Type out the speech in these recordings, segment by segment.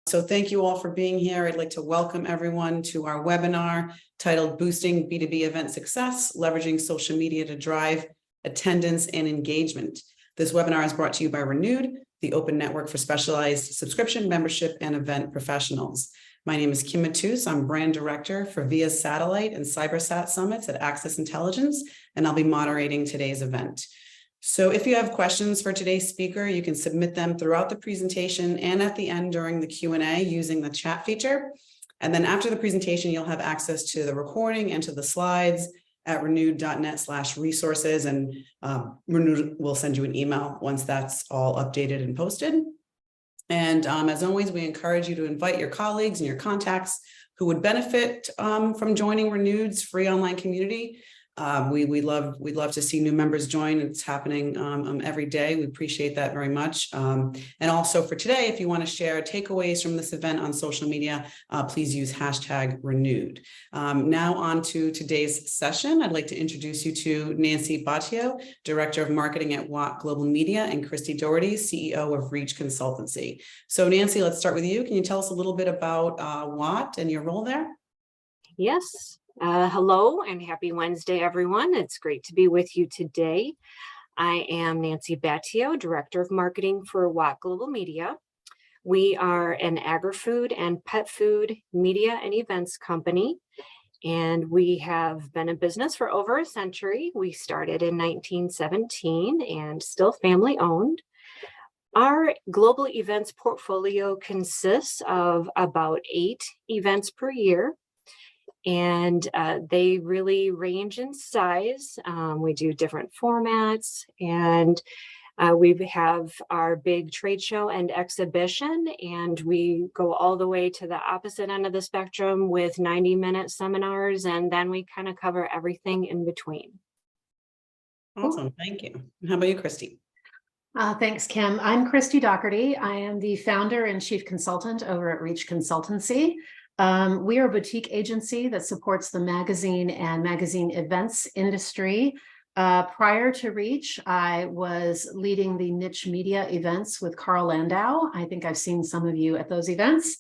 So thank you all for being here. I'd like to welcome everyone to our webinar titled Boosting B2B Event Success, Leveraging Social Media to Drive Attendance and Engagement. This webinar is brought to you by Renewed, the open network for specialized subscription, membership, and event professionals. My name is Kim Matus. I'm brand director for VIA Satellite and CyberSat Summits at Access Intelligence, and I'll be moderating today's event. So if you have questions for today's speaker, you can submit them throughout the presentation and at the end during the Q&A using the chat feature. And then after the presentation, you'll have access to the recording and to the slides at renewed.net/resources, and Renewed will send you an email once that's all updated and posted. And as always, we encourage you to invite your colleagues and your contacts who would benefit from joining Renewed's free online community. We'd love to see new members join. It's happening every day. We appreciate that very much. And also for today, if you want to share takeaways from this event on social media, please use #Renewed. Now on to today's session. I'd like to introduce you to Nancy Batio, Director of Marketing at Watt Global Media, and Christy Doherty, CEO of Reach Consultancy. So Nancy, let's start with you. Can you tell us a little bit about Watt and your role there? Yes. Hello and happy Wednesday, everyone. It's great to be with you today. I am Nancy Batio, Director of Marketing for Watt Global Media. We are an agri-food and pet food media and events company, and we have been in business for over a century. We started in 1917 and still family owned. Our global events portfolio consists of about 8 events per year. And they really range in size. We do different formats, and we have our big trade show and exhibition, and we go all the way to the opposite end of the spectrum with 90-minute seminars, and then we kind of cover everything in between. Awesome, thank you. How about you, Christy? Thanks, Kim. I'm Christy Doherty. I am the founder and chief consultant over at Reach Consultancy. We are a boutique agency that supports the magazine and magazine events industry. Prior to Reach, I was leading the niche media events with Carl Landau. I think I've seen some of you at those events.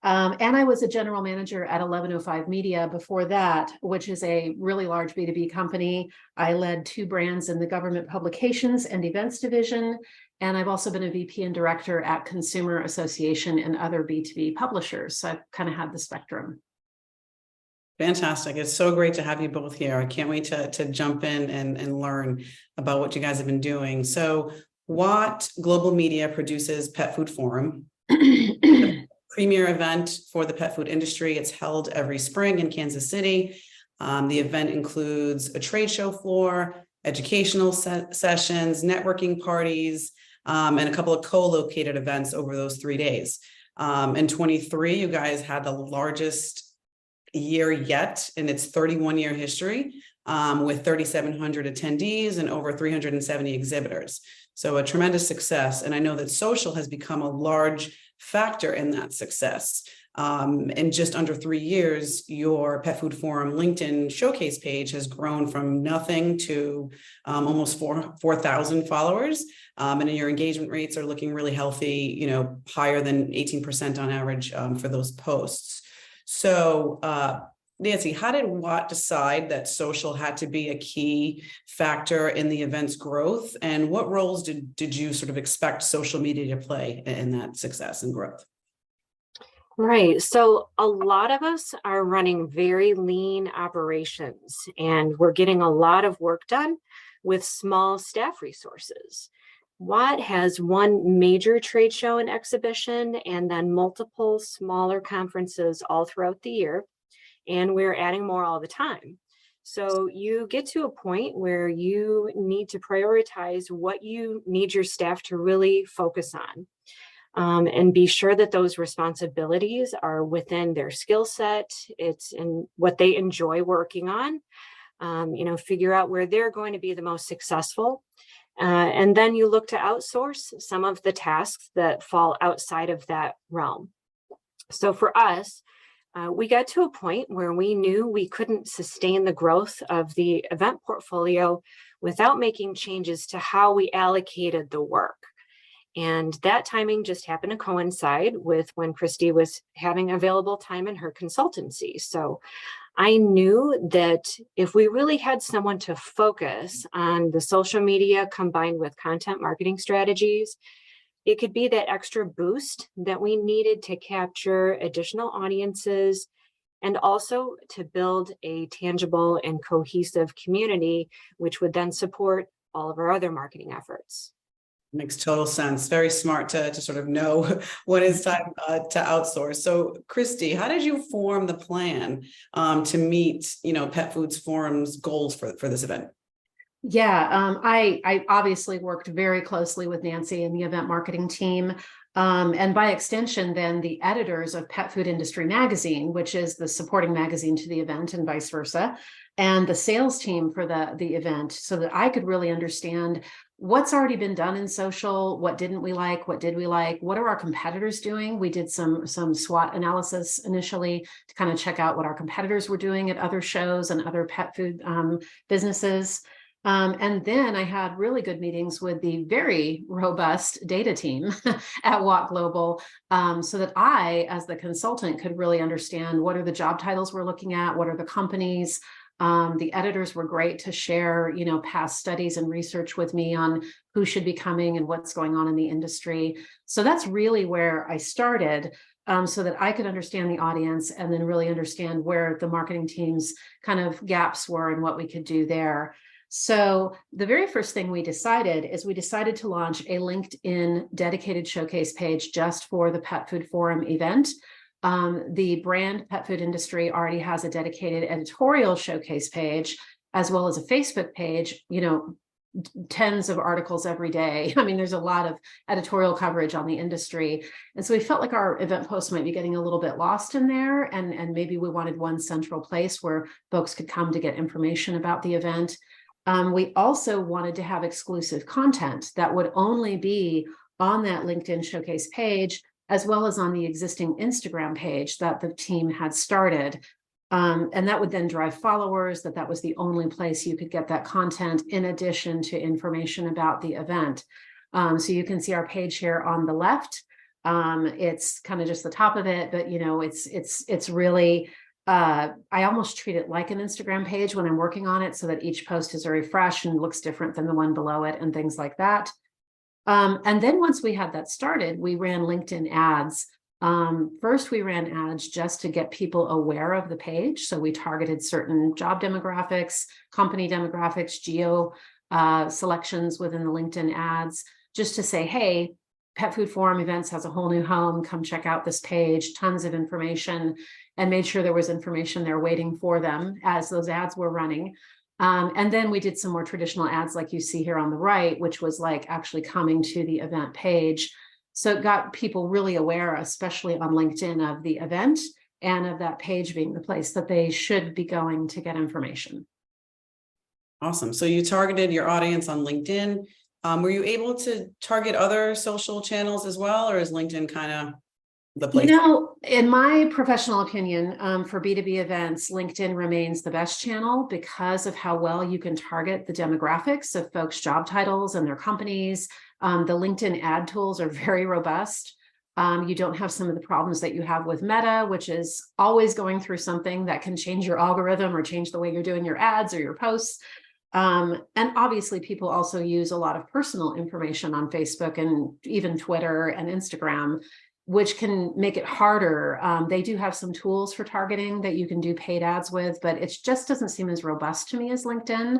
And I was a general manager at 1105 Media before that, which is a really large B2B company. I led 2 brands in the government publications and events division. And I've also been a VP and director at Consumer Association and other B2B publishers. So I've kind of had the spectrum. Fantastic. It's so great to have you both here. I can't wait to jump in and learn about what you guys have been doing. So Watt Global Media produces Pet Food Forum, premier event for the pet food industry. It's held every spring in Kansas City. The event includes a trade show floor, educational sessions, networking parties, and a couple of co-located events over those 3 days. In 23, you guys had the largest year yet in its 31-year history, with 3,700 attendees and over 370 exhibitors. So a tremendous success. And I know that social has become a large factor in that success. In just under 3 years, your Pet Food Forum LinkedIn showcase page has grown from nothing to almost 4,000 followers. And your engagement rates are looking really healthy, higher than 18% on average for those posts. So Nancy, how did Watt decide that social had to be a key factor in the event's growth? And what roles did you sort of expect social media to play in that success and growth? Right. So a lot of us are running very lean operations, and we're getting a lot of work done with small staff resources. Watt has one major trade show and exhibition, and then multiple smaller conferences all throughout the year. And we're adding more all the time. So you get to a point where you need to prioritize what you need your staff to really focus on. And be sure that those responsibilities are within their skill set. It's in what they enjoy working on. Figure out where they're going to be the most successful. And then you look to outsource some of the tasks that fall outside of that realm. So for us, we got to a point where we knew we couldn't sustain the growth of the event portfolio without making changes to how we allocated the work. And that timing just happened to coincide with when Christy was having available time in her consultancy. So I knew that if we really had someone to focus on the social media combined with content marketing strategies, it could be that extra boost that we needed to capture additional audiences and also to build a tangible and cohesive community, which would then support all of our other marketing efforts. Makes total sense. Very smart to sort of know when it's time to outsource. So, Christy, how did you form the plan to meet, Pet Foods Forum's goals for this event? Yeah, I obviously worked very closely with Nancy and the event marketing team. And by extension, then the editors of Pet Food Industry Magazine, which is the supporting magazine to the event and vice versa, and the sales team for the event, so that I could really understand what's already been done in social, what didn't we like, what did we like, what are our competitors doing? We did some SWOT analysis initially to kind of check out what our competitors were doing at other shows and other pet food businesses. And then I had really good meetings with the very robust data team at Watt Global, so that I, as the consultant, could really understand what are the job titles we're looking at, what are the companies. The editors were great to share, past studies and research with me on who should be coming and what's going on in the industry. So that's really where I started. So that I could understand the audience and then really understand where the marketing team's kind of gaps were and what we could do there. So the very first thing we decided to launch a LinkedIn dedicated showcase page just for the Pet Food Forum event. The brand Pet Food Industry already has a dedicated editorial showcase page, as well as a Facebook page, tens of articles every day. I mean, there's a lot of editorial coverage on the industry. And so we felt like our event posts might be getting a little bit lost in there. And maybe we wanted one central place where folks could come to get information about the event. We also wanted to have exclusive content that would only be on that LinkedIn showcase page, as well as on the existing Instagram page that the team had started. And that would then drive followers, that was the only place you could get that content in addition to information about the event. So you can see our page here on the left. It's kind of just the top of it, but it's really, I almost treat it like an Instagram page when I'm working on it, so that each post is very fresh and looks different than the one below it and things like that. And then once we had that started, we ran LinkedIn ads. First, we ran ads just to get people aware of the page. So we targeted certain job demographics, company demographics, geo selections within the LinkedIn ads, just to say, hey, Pet Food Forum Events has a whole new home. Come check out this page, tons of information, and made sure there was information there waiting for them as those ads were running. And then we did some more traditional ads like you see here on the right, which was like actually coming to the event page. So it got people really aware, especially on LinkedIn, of the event and of that page being the place that they should be going to get information. Awesome. So you targeted your audience on LinkedIn. Were you able to target other social channels as well, or is LinkedIn kind of the place? In my professional opinion, for B2B events, LinkedIn remains the best channel because of how well you can target the demographics of folks' job titles and their companies. The LinkedIn ad tools are very robust. You don't have some of the problems that you have with Meta, which is always going through something that can change your algorithm or change the way you're doing your ads or your posts. And obviously, people also use a lot of personal information on Facebook and even Twitter and Instagram, which can make it harder. They do have some tools for targeting that you can do paid ads with, but it just doesn't seem as robust to me as LinkedIn.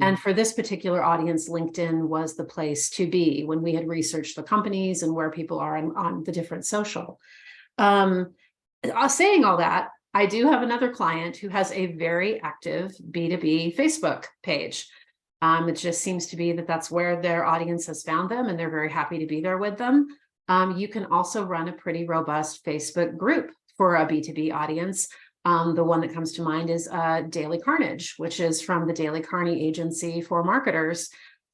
And for this particular audience, LinkedIn was the place to be when we had researched the companies and where people are on the different social. Saying all that, I do have another client who has a very active B2B Facebook page. It just seems to be that that's where their audience has found them, and they're very happy to be there with them. You can also run a pretty robust Facebook group for a B2B audience. The one that comes to mind is Daily Carnage, which is from the Daily Carney agency for marketers.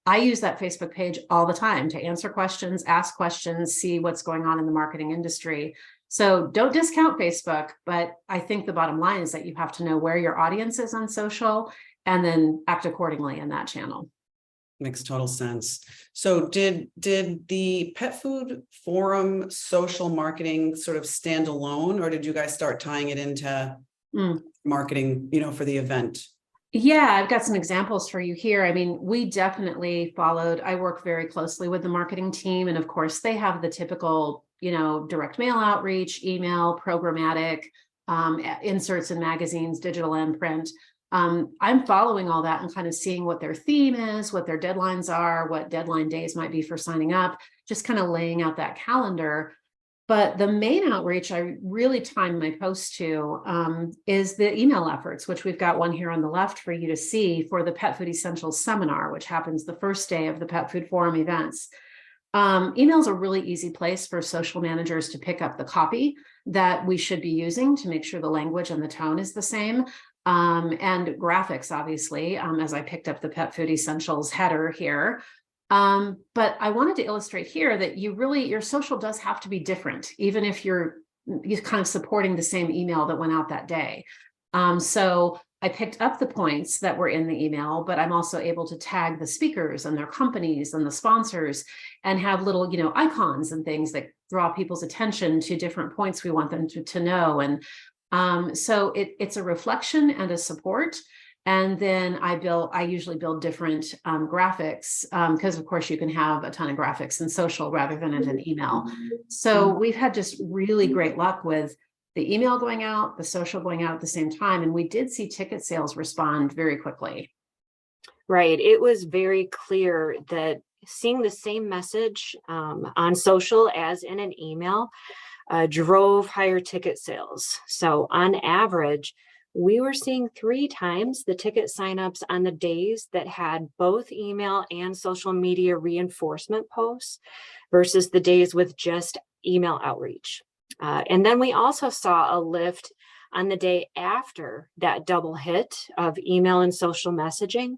I use that Facebook page all the time to answer questions, ask questions, see what's going on in the marketing industry. So don't discount Facebook, but I think the bottom line is that you have to know where your audience is on social and then act accordingly in that channel. Makes total sense. So did the pet food forum social marketing sort of stand alone, or did you guys start tying it into marketing, for the event? Yeah, I've got some examples for you here. I mean, we definitely followed, I work very closely with the marketing team. And of course, they have the typical, direct mail outreach, email, programmatic, inserts in magazines, digital and print. I'm following all that and kind of seeing what their theme is, what their deadlines are, what deadline days might be for signing up, just kind of laying out that calendar. But the main outreach I really time my posts to is the email efforts, which we've got one here on the left for you to see for the Pet Food Essentials seminar, which happens the first day of the Pet Food Forum events. Email is a really easy place for social managers to pick up the copy that we should be using to make sure the language and the tone is the same. And graphics, obviously, as I picked up the Pet Food Essentials header here. But I wanted to illustrate here that your social does have to be different, even if you're kind of supporting the same email that went out that day. So I picked up the points that were in the email, but I'm also able to tag the speakers and their companies and the sponsors and have little, icons and things that draw people's attention to different points we want them to know. And so it's a reflection and a support. And then I usually build different graphics because, of course, you can have a ton of graphics in social rather than in an email. So we've had just really great luck with the email going out, the social going out at the same time. And we did see ticket sales respond very quickly. Right. It was very clear that seeing the same message on social as in an email drove higher ticket sales. So on average, we were seeing 3 times the ticket signups on the days that had both email and social media reinforcement posts versus the days with just email outreach. And then we also saw a lift on the day after that double hit of email and social messaging.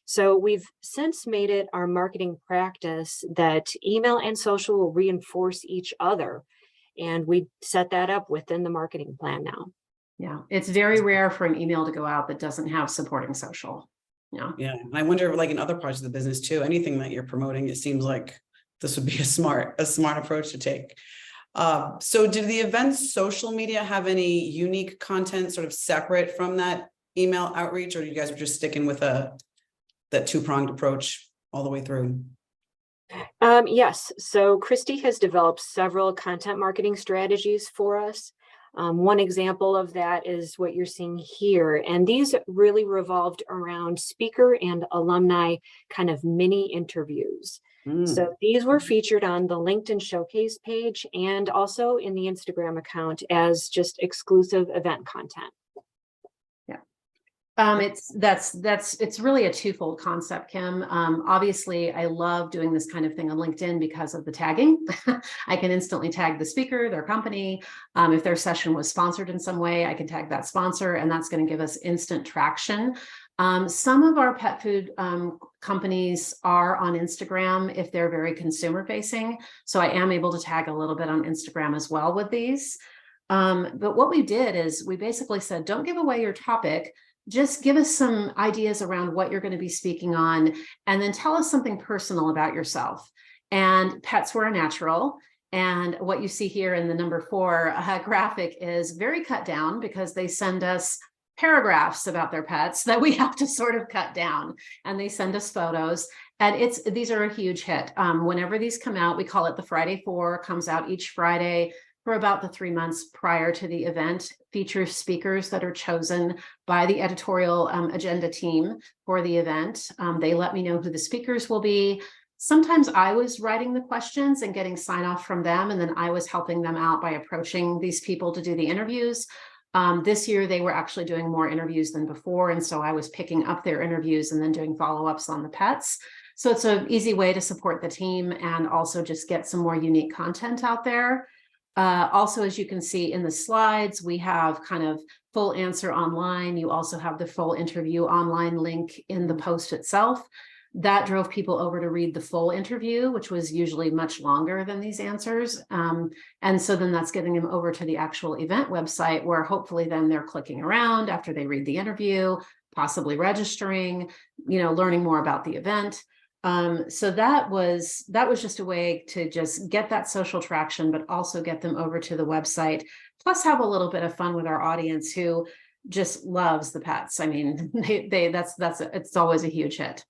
So we've since made it our marketing practice that email and social will reinforce each other. And we set that up within the marketing plan now. Yeah, it's very rare for an email to go out that doesn't have supporting social. Yeah. And I wonder, like in other parts of the business too, anything that you're promoting, it seems like this would be a smart approach to take. So did the event's social media have any unique content sort of separate from that email outreach, or you guys were just sticking with that 2-pronged approach all the way through? Yes. So Christy has developed several content marketing strategies for us. One example of that is what you're seeing here. And these really revolved around speaker and alumni kind of mini interviews. So these were featured on the LinkedIn showcase page and also in the Instagram account as just exclusive event content. It's really a twofold concept, Kim. Obviously, I love doing this kind of thing on LinkedIn because of the tagging. I can instantly tag the speaker, their company. If their session was sponsored in some way, I can tag that sponsor, and that's going to give us instant traction. Some of our pet food companies are on Instagram if they're very consumer facing. So I am able to tag a little bit on Instagram as well with these. But what we did is we basically said, don't give away your topic. Just give us some ideas around what you're going to be speaking on, and then tell us something personal about yourself. And pets were a natural. And what you see here in the number 4 graphic is very cut down because they send us paragraphs about their pets that we have to sort of cut down, and they send us photos. And these are a huge hit. Whenever these come out, we call it the Friday 4, comes out each Friday for about the 3 months prior to the event, features speakers that are chosen by the editorial agenda team for the event. They let me know who the speakers will be. Sometimes I was writing the questions and getting sign off from them, and then I was helping them out by approaching these people to do the interviews. This year, they were actually doing more interviews than before, and so I was picking up their interviews and then doing follow-ups on the pets. So it's an easy way to support the team and also just get some more unique content out there. Also, as you can see in the slides, we have kind of full answer online. You also have the full interview online link in the post itself. That drove people over to read the full interview, which was usually much longer than these answers. And so then that's getting them over to the actual event website, where hopefully then they're clicking around after they read the interview, possibly registering, learning more about the event. So that was just a way to just get that social traction, but also get them over to the website, plus have a little bit of fun with our audience who just loves the pets. I mean, it's always a huge hit.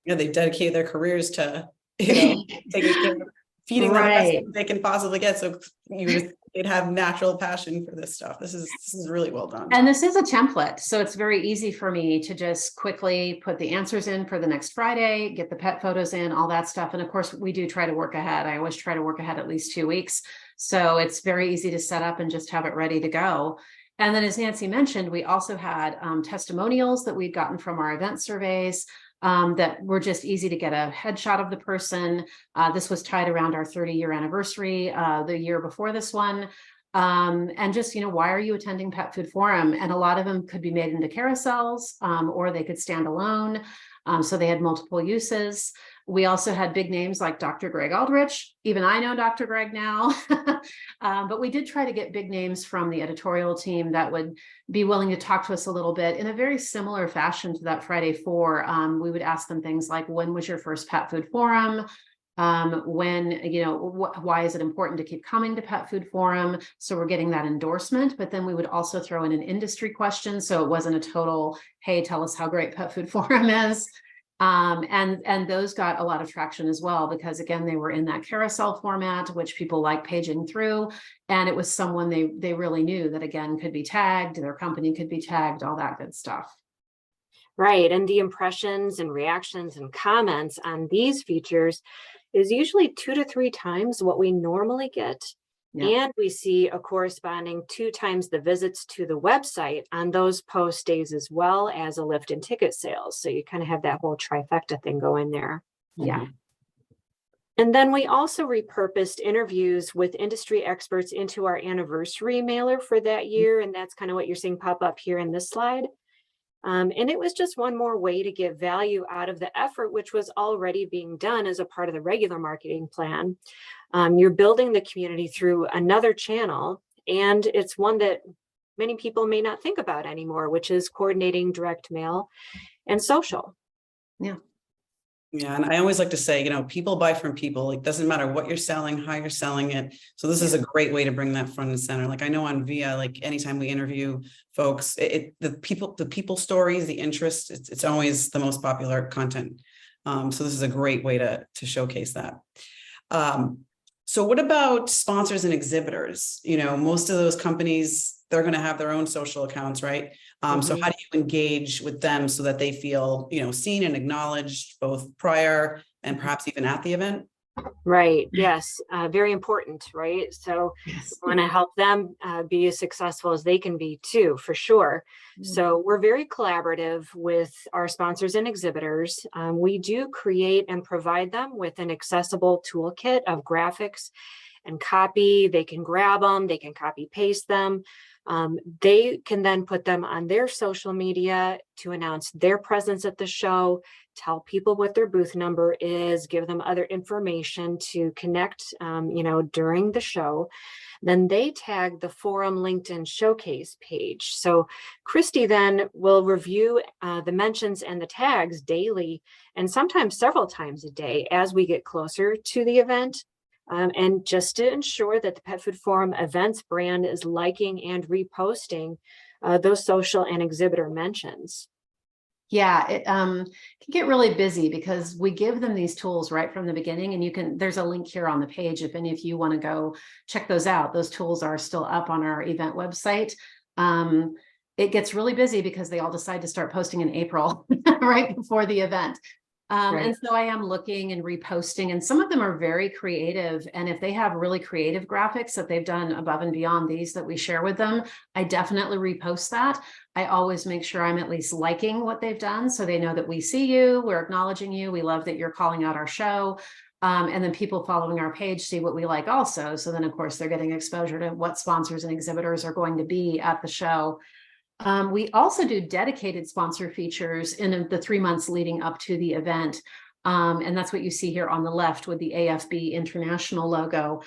Yeah, they've dedicated their careers to, taking care of feeding them the best Right. they can possibly get. So they'd have natural passion for this stuff. This is really well done. And this is a template, so it's very easy for me to just quickly put the answers in for the next Friday, get the pet photos in, all that stuff. And of course, we do try to work ahead. I always try to work ahead at least 2 weeks. So it's very easy to set up and just have it ready to go. And then, as Nancy mentioned, we also had testimonials that we'd gotten from our event surveys. That were just easy to get a headshot of the person. This was tied around our 30-year anniversary, the year before this one. And just, why are you attending Pet Food Forum? And a lot of them could be made into carousels, or they could stand alone. So they had multiple uses. We also had big names like Dr. Greg Aldrich. Even I know Dr. Greg now. But we did try to get big names from the editorial team that would be willing to talk to us a little bit in a very similar fashion to that Friday 4. We would ask them things like, when was your first Pet Food Forum? Why is it important to keep coming to Pet Food Forum? So we're getting that endorsement, but then we would also throw in an industry question. So it wasn't a total, hey, tell us how great Pet Food Forum is. And those got a lot of traction as well, because again, they were in that carousel format, which people like paging through. And it was someone they really knew that, again, could be tagged, their company could be tagged, all that good stuff. Right. And the impressions and reactions and comments on these features is usually 2 to 3 times what we normally get. Yeah. And we see a corresponding 2 times the visits to the website on those post days, as well as a lift in ticket sales. So you kind of have that whole trifecta thing going there. Yeah. And then we also repurposed interviews with industry experts into our anniversary mailer for that year. And that's kind of what you're seeing pop up here in this slide. And it was just one more way to get value out of the effort, which was already being done as a part of the regular marketing plan. You're building the community through another channel, and it's one that many people may not think about anymore, which is coordinating direct mail and social. Yeah. Yeah. And I always like to say, people buy from people. It doesn't matter what you're selling, how you're selling it. So this is a great way to bring that front and center. Like I know on VIA, like anytime we interview folks, the people stories, the interest, it's always the most popular content. So this is a great way to showcase that. So what about sponsors and exhibitors? Most of those companies, they're going to have their own social accounts, right? So how do you engage with them so that they feel, seen and acknowledged both prior and perhaps even at the event? Right. Yes. Very important. Right. So Yes. we want to help them be as successful as they can be too, for sure. So we're very collaborative with our sponsors and exhibitors. We do create and provide them with an accessible toolkit of graphics and copy. They can grab them, they can copy paste them. They can then put them on their social media to announce their presence at the show, tell people what their booth number is, give them other information to connect, during the show. Then they tag the forum LinkedIn showcase page. So Christy then will review the mentions and the tags daily, and sometimes several times a day as we get closer to the event. And just to ensure that the Pet Food Forum events brand is liking and reposting those social and exhibitor mentions. Yeah, it can get really busy because we give them these tools right from the beginning, and there's a link here on the page if any of you want to go check those out. Those tools are still up on our event website. It gets really busy because they all decide to start posting in April, right before the event. Right. And so I am looking and reposting, and some of them are very creative. And if they have really creative graphics that they've done above and beyond these that we share with them, I definitely repost that. I always make sure I'm at least liking what they've done so they know that we see you, we're acknowledging you, we love that you're calling out our show. And then people following our page see what we like also. So then, of course, they're getting exposure to what sponsors and exhibitors are going to be at the show. We also do dedicated sponsor features in the 3 months leading up to the event. And that's what you see here on the left with the AFB International logo.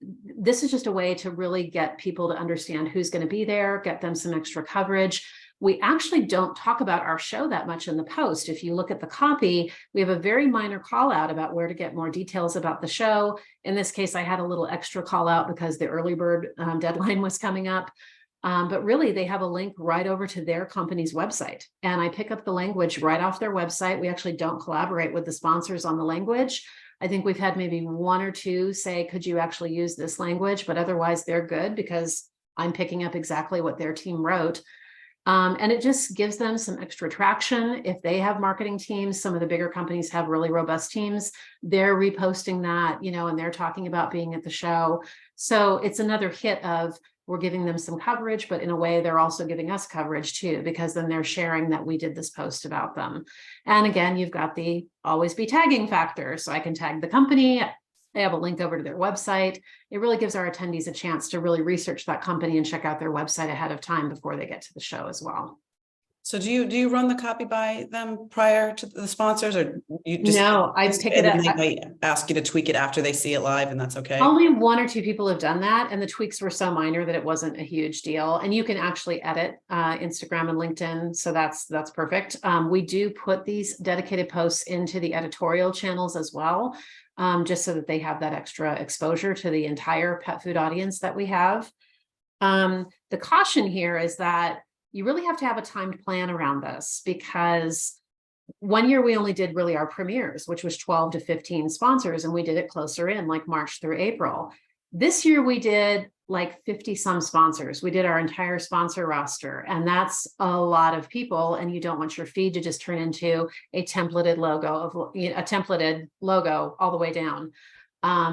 This is just a way to really get people to understand who's going to be there, get them some extra coverage. we actually don't talk about our show that much in the post. If you look at the copy, we have a very minor call out about where to get more details about the show. In this case, I had a little extra call out because the early bird deadline was coming up. But really, they have a link right over to their company's website. And I pick up the language right off their website. We actually don't collaborate with the sponsors on the language. I think we've had maybe one or two say, could you actually use this language? But otherwise, they're good because I'm picking up exactly what their team wrote. And it just gives them some extra traction. If they have marketing teams, some of the bigger companies have really robust teams. They're reposting that, and they're talking about being at the show. So it's another hit of, we're giving them some coverage, but in a way, they're also giving us coverage too, because then they're sharing that we did this post about them. And again, you've got the always be tagging factor. So I can tag the company. They have a link over to their website. It really gives our attendees a chance to really research that company and check out their website ahead of time before they get to the show as well. So do you run the copy by them prior to the sponsors, or you just I pick it and up. then they might ask you to tweak it after they see it live, and that's okay? Only one or two people have done that, and the tweaks were so minor that it wasn't a huge deal. And you can actually edit Instagram and LinkedIn, so that's perfect. We do put these dedicated posts into the editorial channels as well, just so that they have that extra exposure to the entire pet food audience that we have. The caution here is that you really have to have a timed plan around this, because one year we only did really our premieres, which was 12 to 15 sponsors, and we did it closer in, like March through April. This year we did like 50 some sponsors. We did our entire sponsor roster, and that's a lot of people. And you don't want your feed to just turn into a templated logo all the way down.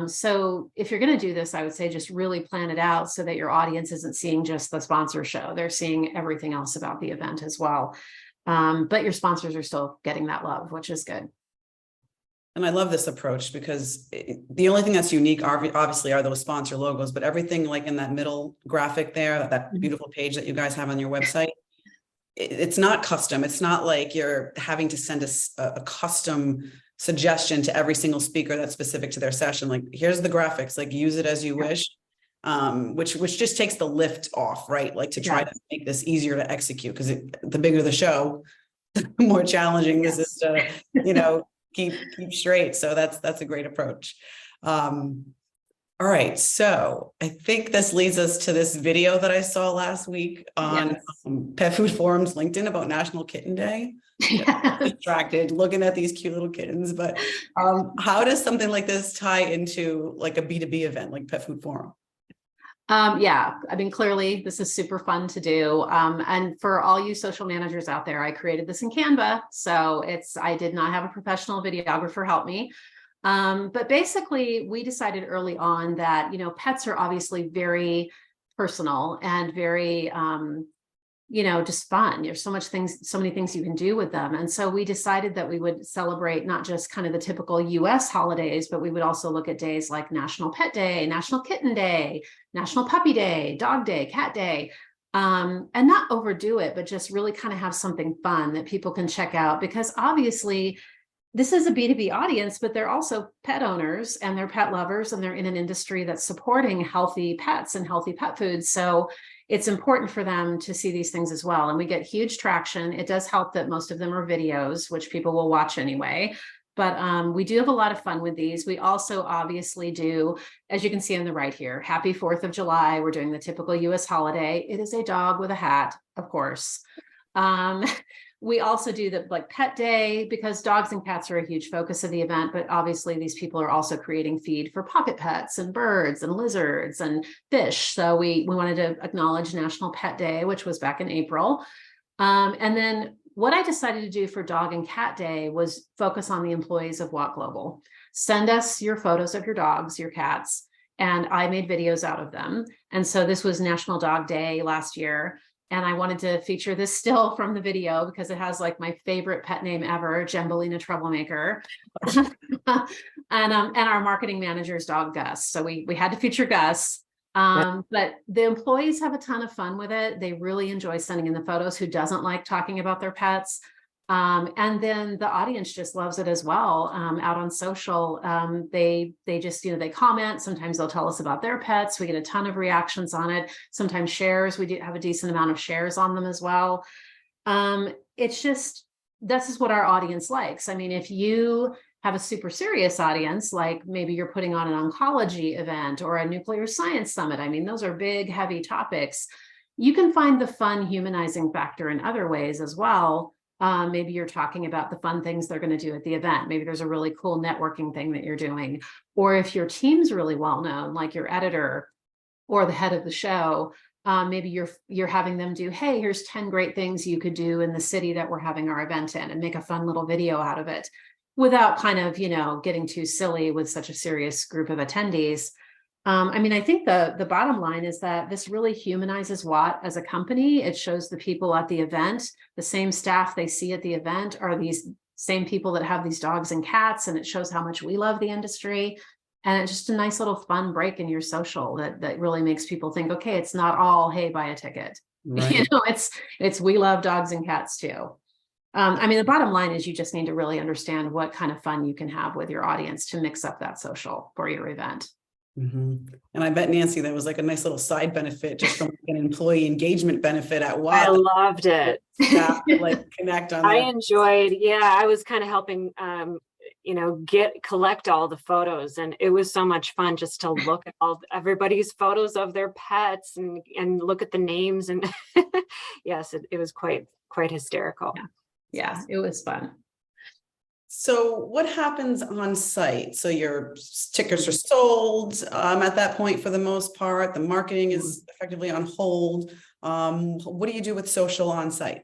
So if you're going to do this, I would say just really plan it out so that your audience isn't seeing just the sponsor show. They're seeing everything else about the event as well. But your sponsors are still getting that love, which is good. And I love this approach, because the only thing that's unique obviously are those sponsor logos, but everything like in that middle graphic there, that beautiful page that you guys have on your website, it's not custom. It's not like you're having to send a custom suggestion to every single speaker that's specific to their session. Like, here's the graphics, like use it as you wish. Which just takes the lift off, right? Like to try to make this easier to execute, because the bigger the show, the more challenging this is to, keep straight. So that's a great approach. All right. So I think this leads us to this video that I saw last week on Pet Food Forum's LinkedIn about National Kitten Day. Distracted looking at these cute little kittens, but how does something like this tie into like a B2B event like Pet Food Forum? I mean, clearly this is super fun to do. And for all you social managers out there, I created this in Canva. So I did not have a professional videographer help me. But basically we decided early on that, pets are obviously very personal and very, just fun. There's so many things you can do with them. And so we decided that we would celebrate not just kind of the typical US holidays, but we would also look at days like National Pet Day, National Kitten Day, National Puppy Day, Dog Day, Cat Day, and not overdo it, but just really kind of have something fun that people can check out, because obviously this is a B2B audience, but they're also pet owners and they're pet lovers, and they're in an industry that's supporting healthy pets and healthy pet foods. So it's important for them to see these things as well. And we get huge traction. It does help that most of them are videos, which people will watch anyway. But we do have a lot of fun with these. We also obviously do, as you can see on the right here, Happy 4th of July. We're doing the typical US holiday. It is a dog with a hat, of course. We also do the Pet Day, because dogs and cats are a huge focus of the event, but obviously these people are also creating feed for pocket pets and birds and lizards and fish. So we wanted to acknowledge National Pet Day, which was back in April. And then what I decided to do for Dog and Cat Day was focus on the employees of Walk Global. Send us your photos of your dogs, your cats, and I made videos out of them. And so this was National Dog Day last year. And I wanted to feature this still from the video because it has like my favorite pet name ever, Gembolina Troublemaker, and our marketing manager's dog, Gus. So we had to feature Gus. But the employees have a ton of fun with it. They really enjoy sending in the photos. Who doesn't like talking about their pets? And then the audience just loves it as well. Out on social, they just, they comment. Sometimes they'll tell us about their pets. We get a ton of reactions on it. Sometimes shares. We do have a decent amount of shares on them as well. It's just, this is what our audience likes. I mean, if you have a super serious audience, like maybe you're putting on an oncology event or a nuclear science summit, I mean, those are big, heavy topics. You can find the fun humanizing factor in other ways as well. Maybe you're talking about the fun things they're going to do at the event. Maybe there's a really cool networking thing that you're doing. Or if your team's really well known, like your editor or the head of the show, maybe you're having them do, hey, here's 10 great things you could do in the city that we're having our event in, and make a fun little video out of it without kind of, getting too silly with such a serious group of attendees. I mean, I think the bottom line is that this really humanizes Watt as a company. It shows the people at the event, the same staff they see at the event are these same people that have these dogs and cats, and it shows how much we love the industry. And it's just a nice little fun break in your social that really makes people think, okay, it's not all, hey, buy a ticket. Right. It's we love dogs and cats too. I mean, the bottom line is you just need to really understand what kind of fun you can have with your audience to mix up that social for your event. And I bet, Nancy, that was like a nice little side benefit just from an employee engagement benefit at I Watt. loved it. Staff could, like, connect on I that. enjoyed, I was kind of helping, collect all the photos, and it was so much fun just to look at everybody's photos of their pets and look at the names, and yes, it was quite hysterical. Yeah, it was fun. So what happens on site? So your tickets are sold at that point for the most part. The marketing is effectively on hold. What do you do with social on site?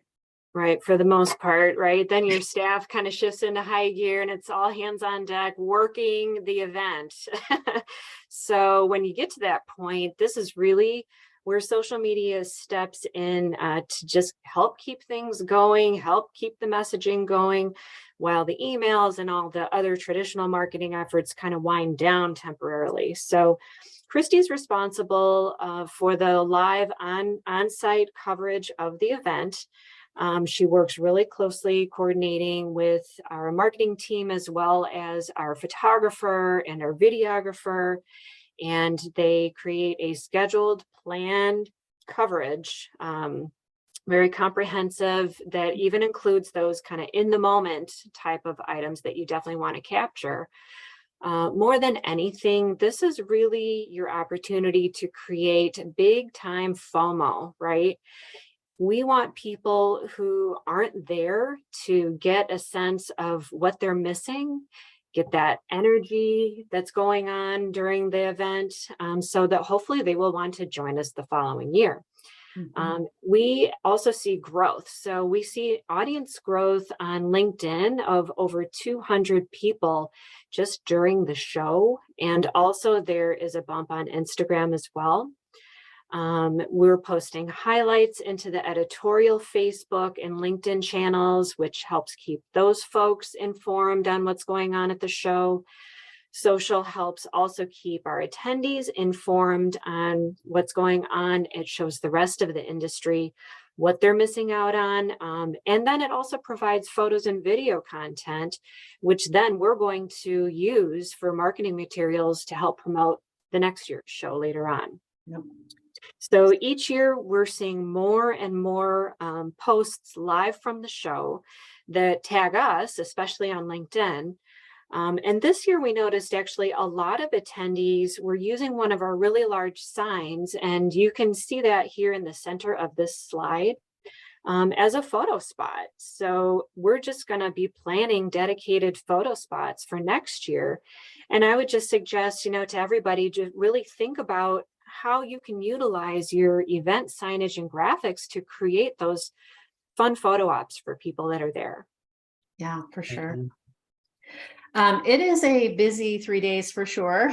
Right, for the most part, right? Then your staff kind of shifts into high gear and it's all hands on deck working the event. So when you get to that point, this is really where social media steps in to just help keep things going, help keep the messaging going, while the emails and all the other traditional marketing efforts kind of wind down temporarily. So Christy's responsible for the live on-site coverage of the event. She works really closely coordinating with our marketing team as well as our photographer and our videographer, and they create a scheduled, planned coverage, very comprehensive, that even includes those kind of in the moment type of items that you definitely want to capture. More than anything, this is really your opportunity to create big time FOMO, right? We want people who aren't there to get a sense of what they're missing, get that energy that's going on during the event, so that hopefully they will want to join us the following year. We also see growth. So we see audience growth on LinkedIn of over 200 people just during the show. And also there is a bump on Instagram as well. We're posting highlights into the editorial Facebook and LinkedIn channels, which helps keep those folks informed on what's going on at the show. Social helps also keep our attendees informed on what's going on. It shows the rest of the industry what they're missing out on. And then it also provides photos and video content, which then we're going to use for marketing materials to help promote the next year's show later on. Yep. So each year we're seeing more and more posts live from the show that tag us, especially on LinkedIn. And this year we noticed actually a lot of attendees were using one of our really large signs, and you can see that here in the center of this slide as a photo spot. So we're just going to be planning dedicated photo spots for next year. And I would just suggest, to everybody to really think about how you can utilize your event signage and graphics to create those fun photo ops for people that are there. Yeah, for sure. It is a busy 3 days for sure.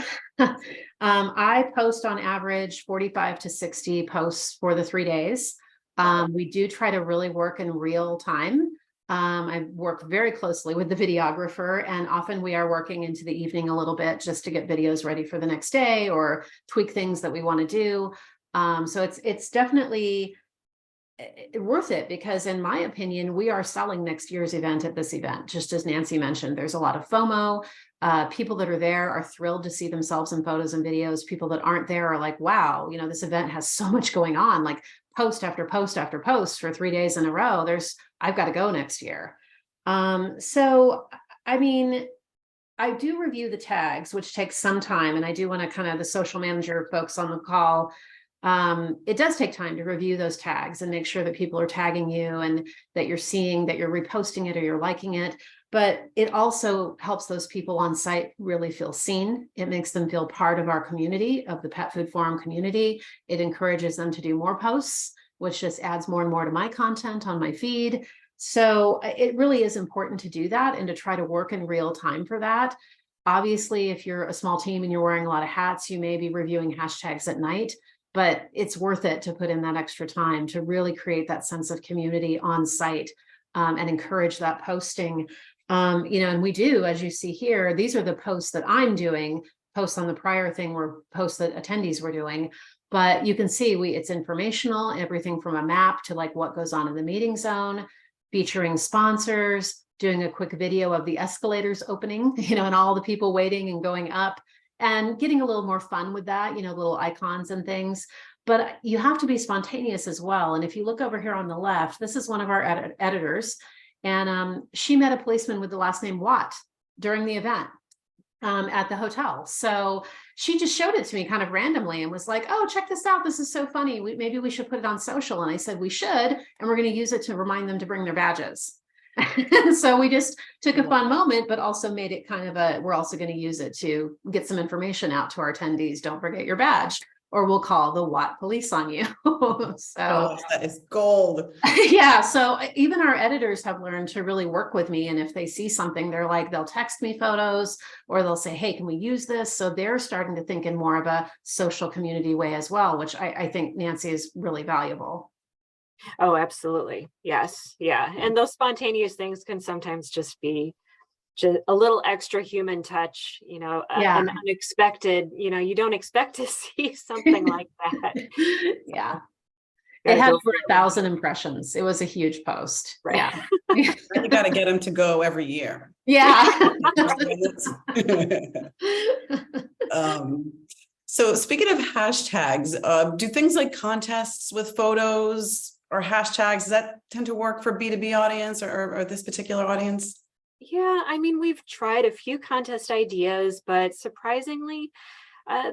I post on average 45 to 60 posts for the 3 days. We do try to really work in real time. I work very closely with the videographer, and often we are working into the evening a little bit just to get videos ready for the next day or tweak things that we want to do. So it's definitely worth it, because in my opinion, we are selling next year's event at this event. Just as Nancy mentioned, there's a lot of FOMO. People that are there are thrilled to see themselves in photos and videos. People that aren't there are like, wow, this event has so much going on. Like, post after post after post for 3 days in a row, I've got to go next year. So, I mean, I do review the tags, which takes some time. And I do want to kind of the social manager folks on the call. It does take time to review those tags and make sure that people are tagging you and that you're seeing that you're reposting it or you're liking it. But it also helps those people on site really feel seen. It makes them feel part of our community, of the Pet Food Forum community. It encourages them to do more posts, which just adds more and more to my content on my feed. So it really is important to do that and to try to work in real time for that. Obviously, if you're a small team and you're wearing a lot of hats, you may be reviewing hashtags at night, but it's worth it to put in that extra time to really create that sense of community on site and encourage that posting. And we do, as you see here, these are the posts that I'm doing. Posts on the prior thing were posts that attendees were doing. But you can see it's informational, everything from a map to like what goes on in the meeting zone, featuring sponsors, doing a quick video of the escalators opening, and all the people waiting and going up and getting a little more fun with that, little icons and things. But you have to be spontaneous as well. And if you look over here on the left, this is one of our editors. And she met a policeman with the last name Watt during the event at the hotel. So she just showed it to me kind of randomly and was like, oh, check this out. This is so funny. Maybe we should put it on social. And I said, we should. And we're going to use it to remind them to bring their badges. And so we just took a fun moment, but also made it kind of we're also going to use it to get some information out to our attendees. Don't forget your badge, or we'll call the Watt police on you. So that is gold. Yeah. So even our editors have learned to really work with me. And if they see something, they'll text me photos or they'll say, hey, can we use this? So they're starting to think in more of a social community way as well, which I think, Nancy, is really valuable. Oh, absolutely. Yes. Yeah. And those spontaneous things can sometimes just be just a little extra human touch, an unexpected, you don't expect to see something like that. Yeah. It had over 1,000 impressions. It was a huge post. Right. Yeah. You got to get them to go every year. Yeah. So speaking of hashtags, do things like contests with photos or hashtags, does that tend to work for B2B audience or this particular audience? Yeah, I mean, we've tried a few contest ideas, but surprisingly,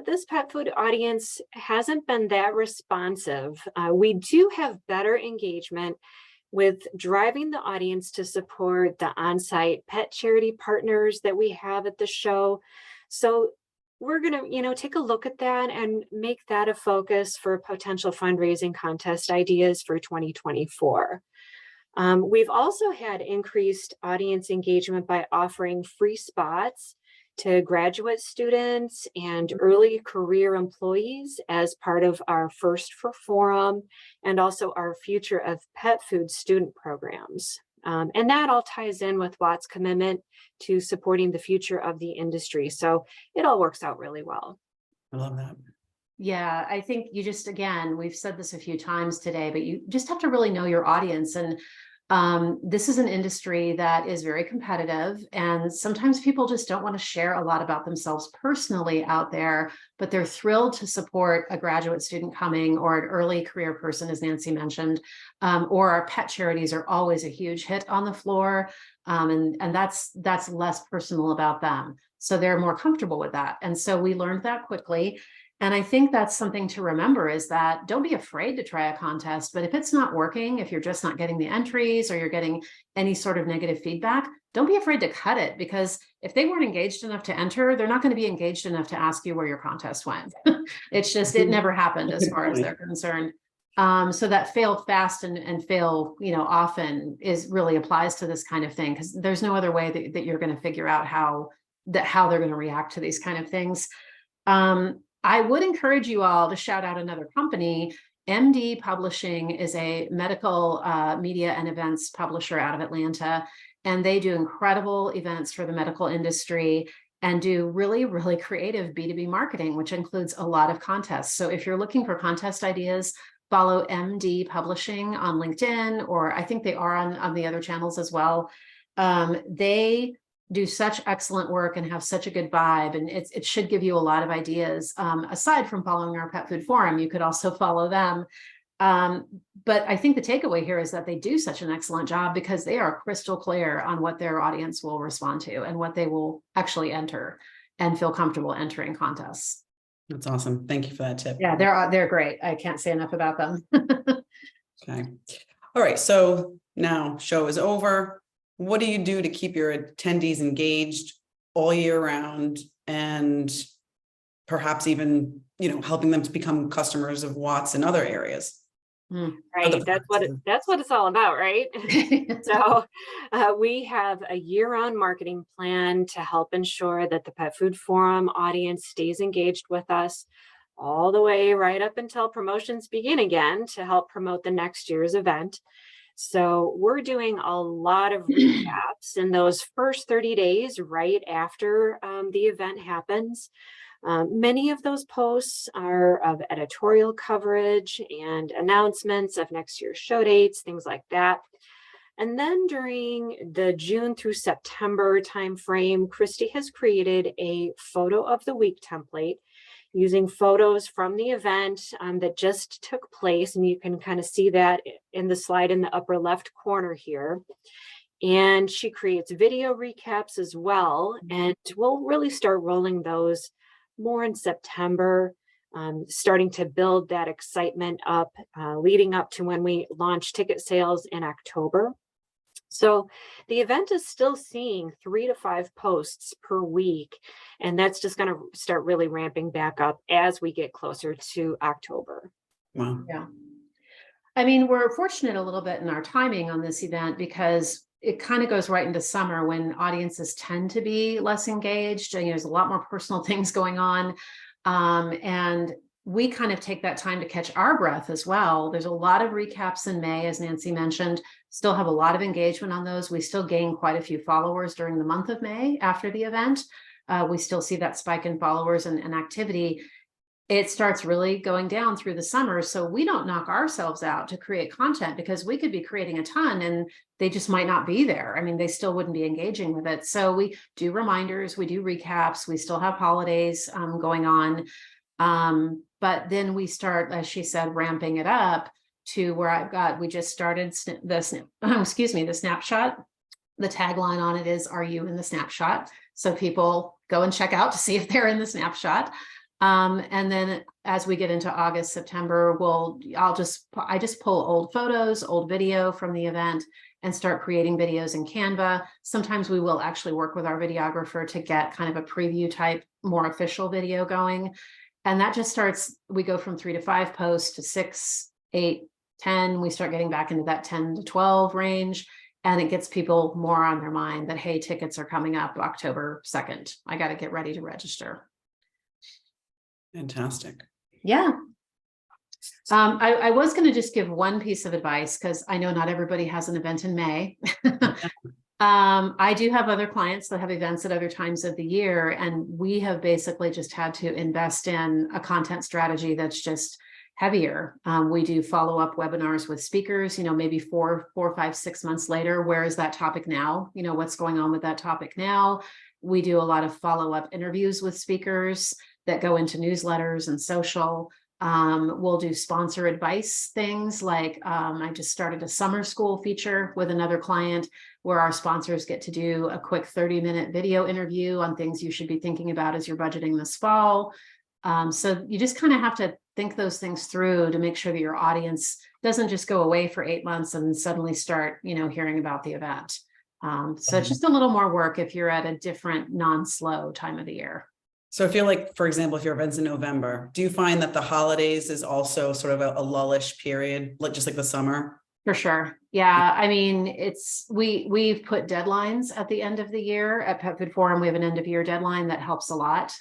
this pet food audience hasn't been that responsive. We do have better engagement with driving the audience to support the on-site pet charity partners that we have at the show. So we're going to, take a look at that and make that a focus for potential fundraising contest ideas for 2024. We've also had increased audience engagement by offering free spots to graduate students and early career employees as part of our First for Forum and also our Future of Pet Food student programs. And that all ties in with Watt's commitment to supporting the future of the industry. So it all works out really well. I love that. Yeah, I think you just, again, we've said this a few times today, but you just have to really know your audience. And this is an industry that is very competitive. And sometimes people just don't want to share a lot about themselves personally out there, but they're thrilled to support a graduate student coming or an early career person, as Nancy mentioned, or our pet charities are always a huge hit on the floor. And that's less personal about them. So they're more comfortable with that. And so we learned that quickly. And I think that's something to remember is that don't be afraid to try a contest, but if it's not working, if you're just not getting the entries or you're getting any sort of negative feedback, don't be afraid to cut it, because if they weren't engaged enough to enter, they're not going to be engaged enough to ask you where your contest went. It's just, it never happened as far as they're concerned. So that fail fast and fail, often really applies to this kind of thing, because there's no other way that you're going to figure out how they're going to react to these kind of things. I would encourage you all to shout out another company. MD Publishing is a medical media and events publisher out of Atlanta, and they do incredible events for the medical industry and do really, really creative B2B marketing, which includes a lot of contests. So if you're looking for contest ideas, follow MD Publishing on LinkedIn, or I think they are on the other channels as well. They do such excellent work and have such a good vibe, and it should give you a lot of ideas. Aside from following our Pet Food Forum, you could also follow them. But I think the takeaway here is that they do such an excellent job because they are crystal clear on what their audience will respond to and what they will actually enter and feel comfortable entering contests. That's awesome. Thank you for that tip. Yeah, they're great. I can't say enough about them. Okay. All right. So now show is over. What do you do to keep your attendees engaged all year round and perhaps even, helping them to become customers of Watts in other areas? Right. That's what it's all about, right? So we have a year-round marketing plan to help ensure that the Pet Food Forum audience stays engaged with us all the way right up until promotions begin again to help promote the next year's event. So we're doing a lot of recaps in those first 30 days right after the event happens. Many of those posts are of editorial coverage and announcements of next year's show dates, things like that. And then during the June through September timeframe, Christy has created a photo of the week template using photos from the event that just took place. And you can kind of see that in the slide in the upper left corner here. And she creates video recaps as well. And we'll really start rolling those more in September, starting to build that excitement up, leading up to when we launch ticket sales in October. So the event is still seeing 3 to 5 posts per week, and that's just going to start really ramping back up as we get closer to October. Wow. Yeah. I mean, we're fortunate a little bit in our timing on this event because it kind of goes right into summer when audiences tend to be less engaged and there's a lot more personal things going on. And we kind of take that time to catch our breath as well. There's a lot of recaps in May, as Nancy mentioned, still have a lot of engagement on those. We still gain quite a few followers during the month of May after the event. We still see that spike in followers and activity. It starts really going down through the summer. So we don't knock ourselves out to create content because we could be creating a ton and they just might not be there. I mean, they still wouldn't be engaging with it. So we do reminders, we do recaps, we still have holidays going on. But then we start, as she said, ramping it up to where we just started the snapshot. The tagline on it is, "Are you in the snapshot?" So people go and check out to see if they're in the snapshot. And then as we get into August, September, I just pull old photos, old video from the event and start creating videos in Canva. Sometimes we will actually work with our videographer to get kind of a preview type, more official video going. And that just starts, we go from 3 to 5 posts to 6, 8, 10. We start getting back into that 10 to 12 range. And it gets people more on their mind that, hey, tickets are coming up October 2nd. I got to get ready to register. Fantastic. Yeah. I was going to just give one piece of advice because I know not everybody has an event in May. I do have other clients that have events at other times of the year, and we have basically just had to invest in a content strategy that's just heavier. We do follow-up webinars with speakers, maybe 4, 5, 6 months later. Where is that topic now? What's going on with that topic now? We do a lot of follow-up interviews with speakers that go into newsletters and social. We'll do sponsor advice things like I just started a summer school feature with another client where our sponsors get to do a quick 30-minute video interview on things you should be thinking about as you're budgeting this fall. So you just kind of have to think those things through to make sure that your audience doesn't just go away for 8 months and suddenly start, hearing about the event. So it's just a little more work if you're at a different non-slow time of the year. So I feel like, for example, if your event's in November, do you find that the holidays is also sort of a lullish period, just like the summer? For sure. Yeah. I mean, we've put deadlines at the end of the year at Pet Food Forum. We have an end of year deadline that helps a lot.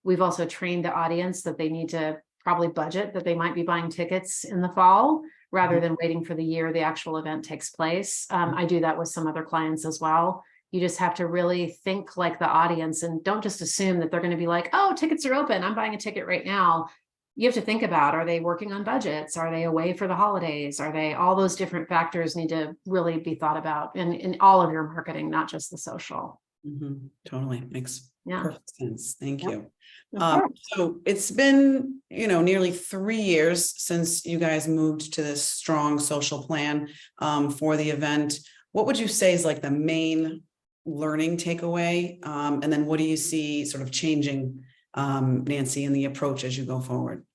We've also trained the audience that they need to probably budget that they might be buying tickets in the fall rather than waiting for the year the actual event takes place. I do that with some other clients as well. You just have to really think like the audience and don't just assume that they're going to be like, oh, tickets are open, I'm buying a ticket right now. You have to think about, are they working on budgets? Are they away for the holidays? All those different factors need to really be thought about in all of your marketing, not just the social. Totally. Yeah. Perfect sense. Thank Yep. you. Of course. So it's been, nearly 3 years since you guys moved to this strong social plan for the event. What would you say is like the main learning takeaway? And then what do you see sort of changing, Nancy, in the approach as you go forward?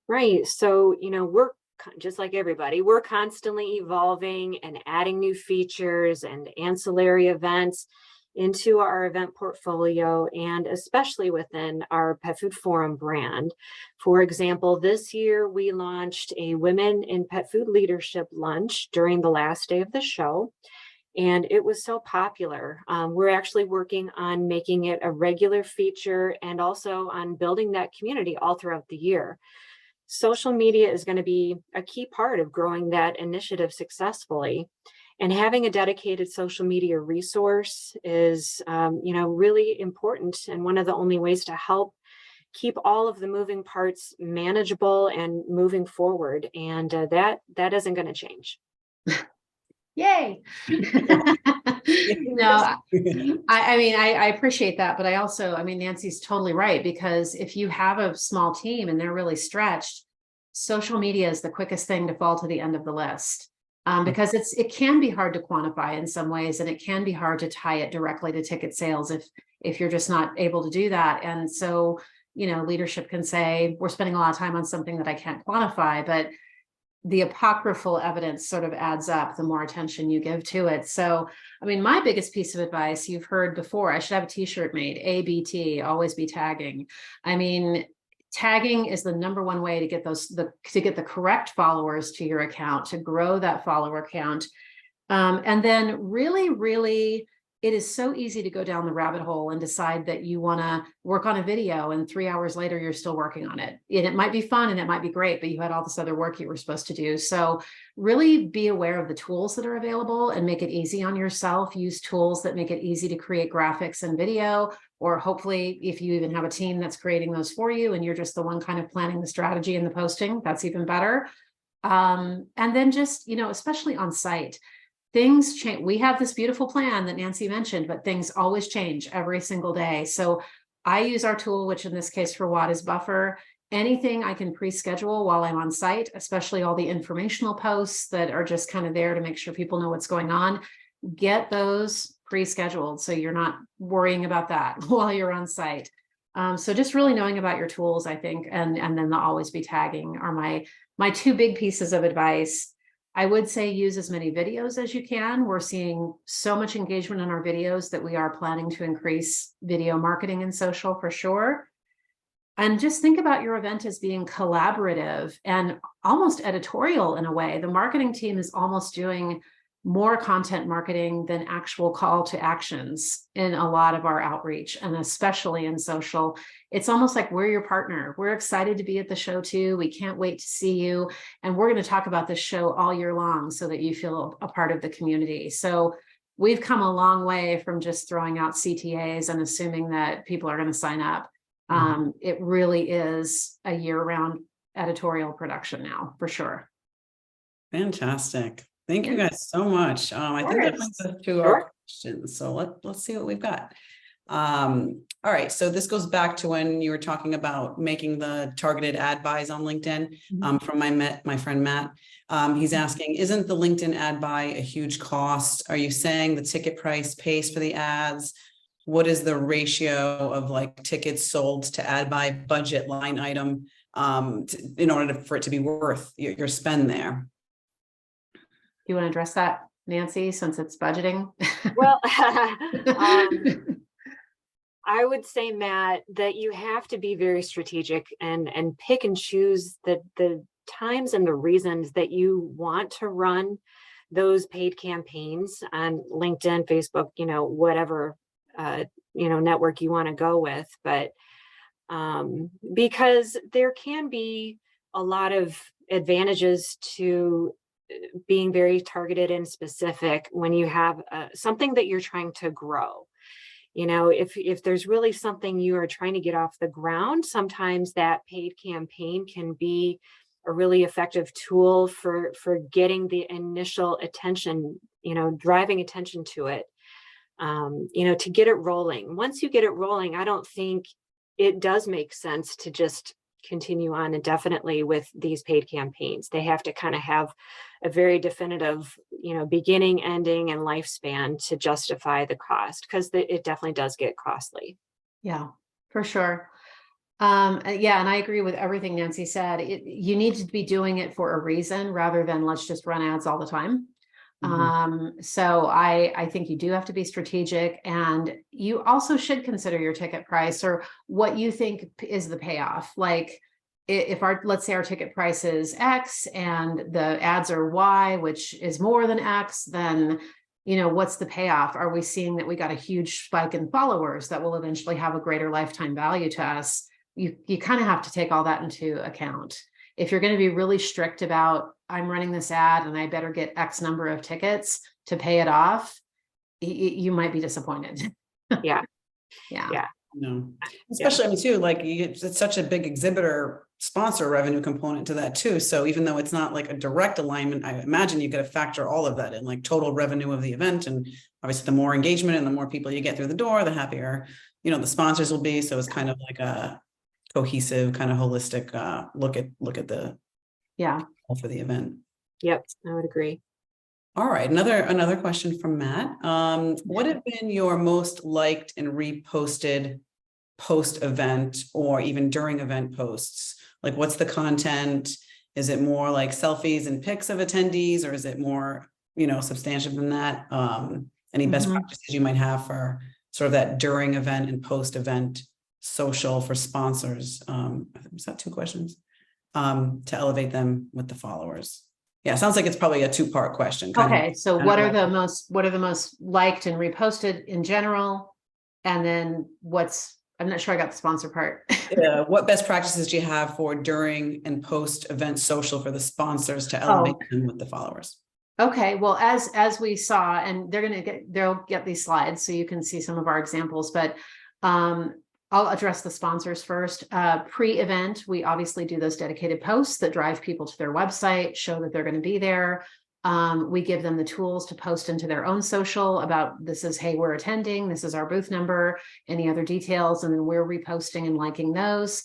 Right. So, we're just like everybody, we're constantly evolving and adding new features and ancillary events into our event portfolio, and especially within our Pet Food Forum brand. For example, this year we launched a Women in Pet Food Leadership lunch during the last day of the show, and it was so popular. We're actually working on making it a regular feature and also on building that community all throughout the year. Social media is going to be a key part of growing that initiative successfully. And having a dedicated social media resource is, really important, and one of the only ways to help keep all of the moving parts manageable and moving forward. And that isn't going to change. Yay. No, I appreciate that, but I also, Nancy's totally right, because if you have a small team and they're really stretched, social media is the quickest thing to fall to the end of the list. Because it can be hard to quantify in some ways, and it can be hard to tie it directly to ticket sales if you're just not able to do that. And so, leadership can say, we're spending a lot of time on something that I can't quantify, but the apocryphal evidence sort of adds up the more attention you give to it. So, my biggest piece of advice you've heard before, I should have a t-shirt made, ABT, always be tagging. Tagging is the number one way to get the correct followers to your account, to grow that follower count. And then really, it is so easy to go down the rabbit hole and decide that you want to work on a video, and 3 hours later, you're still working on it. And it might be fun and it might be great, but you had all this other work you were supposed to do. So really be aware of the tools that are available and make it easy on yourself. Use tools that make it easy to create graphics and video, or hopefully if you even have a team that's creating those for you and you're just the one kind of planning the strategy and the posting, that's even better. And then just, especially on site, things change. We have this beautiful plan that Nancy mentioned, but things always change every single day. So I use our tool, which in this case for Watt is Buffer. Anything I can pre-schedule while I'm on site, especially all the informational posts that are just kind of there to make sure people know what's going on, get those pre-scheduled so you're not worrying about that while you're on site. So just really knowing about your tools, I think, and then the always be tagging are my two big pieces of advice. I would say use as many videos as you can. We're seeing so much engagement in our videos that we are planning to increase video marketing and social for sure. And just think about your event as being collaborative and almost editorial in a way. The marketing team is almost doing more content marketing than actual call to actions in a lot of our outreach, and especially in social. It's almost like we're your partner. We're excited to be at the show too. We can't wait to see you. And we're going to talk about this show all year long so that you feel a part of the community. So we've come a long way from just throwing out CTAs and assuming that people are going to sign up. It really is a year-round editorial production now, for sure. Fantastic. Thank you guys so much. I think that brings us to our questions. So let's see what we've got. All right. So this goes back to when you were talking about making the targeted ad buys on LinkedIn. From my friend Matt. He's asking, isn't the LinkedIn ad buy a huge cost? Are you saying the ticket price pays for the ads? What is the ratio of like tickets sold to ad buy budget line item in order for it to be worth your spend there? You want to address that, Nancy, since it's budgeting? Well, I would say, Matt, that you have to be very strategic and pick and choose the times and the reasons that you want to run those paid campaigns on LinkedIn, Facebook, whatever, network you want to go with. But because there can be a lot of advantages to being very targeted and specific when you have something that you're trying to grow. If there's really something you are trying to get off the ground, sometimes that paid campaign can be a really effective tool for getting the initial attention, driving attention to it. to get it rolling. Once you get it rolling, I don't think it does make sense to just continue on indefinitely with these paid campaigns. They have to kind of have a very definitive, beginning, ending, and lifespan to justify the cost, because it definitely does get costly. Yeah, for sure. Yeah, and I agree with everything Nancy said. You need to be doing it for a reason rather than let's just run ads all the time. So I think you do have to be strategic, and you also should consider your ticket price or what you think is the payoff. Like if let's say our ticket price is X and the ads are Y, which is more than X, then what's the payoff? Are we seeing that we got a huge spike in followers that will eventually have a greater lifetime value to us? You kind of have to take all that into account. If you're going to be really strict about, I'm running this ad and I better get X number of tickets to pay it off, you might be disappointed. Yeah. Yeah. No, especially, I mean, too, like it's such a big exhibitor sponsor revenue component to that too. So even though it's not like a direct alignment, I imagine you got to factor all of that in, like total revenue of the event. And obviously the more engagement and the more people you get through the door, the happier, the sponsors will be. So it's kind of like a cohesive, kind of holistic look at the for the event. Yep, I would agree. All right, another question from Matt. What have been your most liked and reposted post-event or even during event posts? Like, what's the content? Is it more like selfies and pics of attendees, or is it more, substantive than that? Any best practices you might have for sort of that during event and post-event social for sponsors? Is that 2 questions? To elevate them with the followers. Yeah, sounds like it's probably a 2-part question. Okay, so what are the most liked and reposted in general? And then I'm not sure I got the sponsor part. What best practices do you have for during and post event social for the sponsors to elevate them with the followers? Okay, well, as we saw, and they'll get these slides so you can see some of our examples, but I'll address the sponsors first. Pre-event, we obviously do those dedicated posts that drive people to their website, show that they're going to be there. We give them the tools to post into their own social about this is, hey, we're attending, this is our booth number, any other details, and then we're reposting and liking those.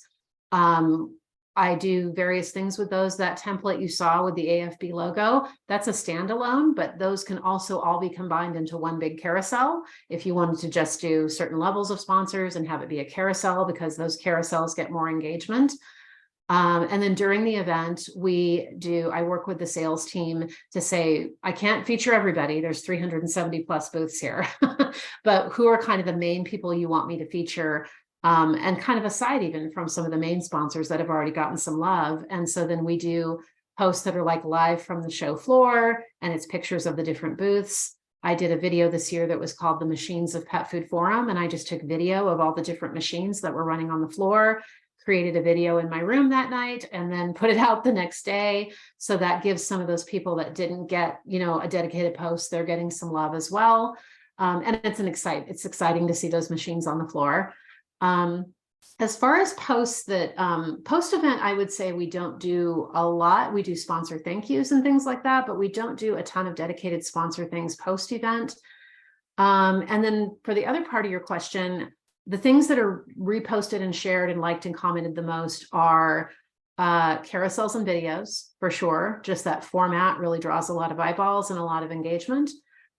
I do various things with those. That template you saw with the AFB logo, that's a standalone, but those can also all be combined into one big carousel. If you wanted to just do certain levels of sponsors and have it be a carousel, because those carousels get more engagement. And then during the event, I work with the sales team to say, I can't feature everybody. There's 370 plus booths here, but who are kind of the main people you want me to feature? And kind of aside even from some of the main sponsors that have already gotten some love. And so then we do posts that are like live from the show floor, and it's pictures of the different booths. I did a video this year that was called the Machines of Pet Food Forum. And I just took video of all the different machines that were running on the floor, created a video in my room that night, and then put it out the next day. So that gives some of those people that didn't get, a dedicated post, they're getting some love as well. And it's exciting to see those machines on the floor. As far as posts that post event, I would say we don't do a lot. We do sponsor thank yous and things like that, but we don't do a ton of dedicated sponsor things post event. And then for the other part of your question, the things that are reposted and shared and liked and commented the most are carousels and videos, for sure. Just that format really draws a lot of eyeballs and a lot of engagement.